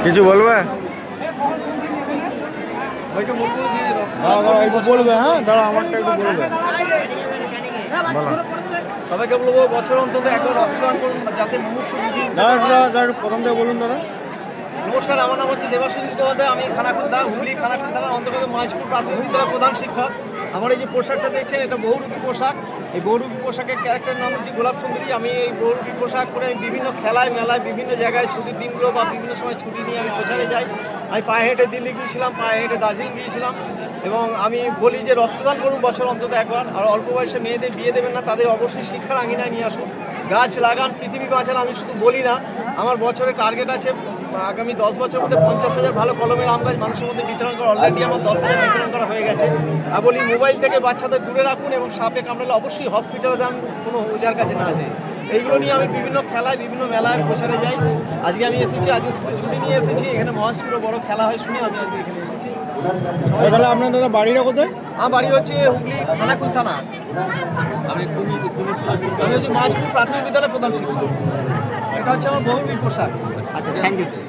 কিছু বলবে? বলবে, হ্যাঁ দাঁড়া, আমারটা একটু বলবে। বলো। সবাইকে বলবো বছর অন্তত একবার রক্তদান করুন, যাতে মুমূর্ষু রোগী। দাদা প্রথম থেকে বলুন দাদা। নমস্কার, আমার নাম হচ্ছে দেবাশিস মুখোপাধ্যায়। আমি খানাকুলদা, হুগলি খানাকুল থানার অন্তর্গত মাঝপুর প্রাথমিক বিদ্যালয়ের প্রধান শিক্ষক। আমার এই যে পোশাকটা দেখছেন, এটা বহুরূপী পোশাক। এই বহুরূপী পোশাকের ক্যারেক্টার নাম হচ্ছে গোলাপ সুন্দরী। আমি এই বহুরূপী পোশাক পরে আমি বিভিন্ন খেলায়, মেলায়, বিভিন্ন জায়গায় ছুটির দিনগুলো বা বিভিন্ন সময় ছুটি নিয়ে আমি প্রচারে যাই। আমি পায়ে হেঁটে দিল্লি গিয়েছিলাম, পায়ে হেঁটে দার্জিলিং গিয়েছিলাম। এবং আমি বলি যে রক্তদান করুন বছর অন্তত একবার। আর অল্প বয়সে মেয়েদের বিয়ে দেবেন না, তাদের অবশ্যই শিক্ষার আঙিনায় নিয়ে আসুন। গাছ লাগান, পৃথিবী বাঁচান। আমি শুধু বলি না, আমার বছরের টার্গেট আছে আগামী 10 বছরের মধ্যে 50,000 ভালো কলমের আম গাছ মানুষের মধ্যে বিতরণ করা। অলরেডি আমার 10,000 বিতরণ করা হয়ে গেছে। আর বলি মোবাইল থেকে বাচ্চাদের দূরে রাখুন, এবং সাপে কামড়ালে অবশ্যই হসপিটালে দেন, কোনো ওঝার কাছে না যায়। এইগুলো নিয়ে আমি বিভিন্ন খেলায়, বিভিন্ন মেলায় প্রচারে যাই। আজকে আমি এসেছি, আজকে স্কুল ছুটি নিয়ে এসেছি। এখানে মহাশিবপুরে বড় খেলা হয় শুনে আমি আজকে এখানে এসেছি। তাহলে আপনার দাদা বাড়িটা কোথায়? আমার বাড়ি হচ্ছে হুগলি খানাকুল থানা। আমি হচ্ছে মাঝপুর প্রাথমিক বিদ্যালয়ের প্রধান শিক্ষক। এটা হচ্ছে আমার বহুরূপী পোশাক। আচ্ছা, থ্যাংক ইউ স্যার।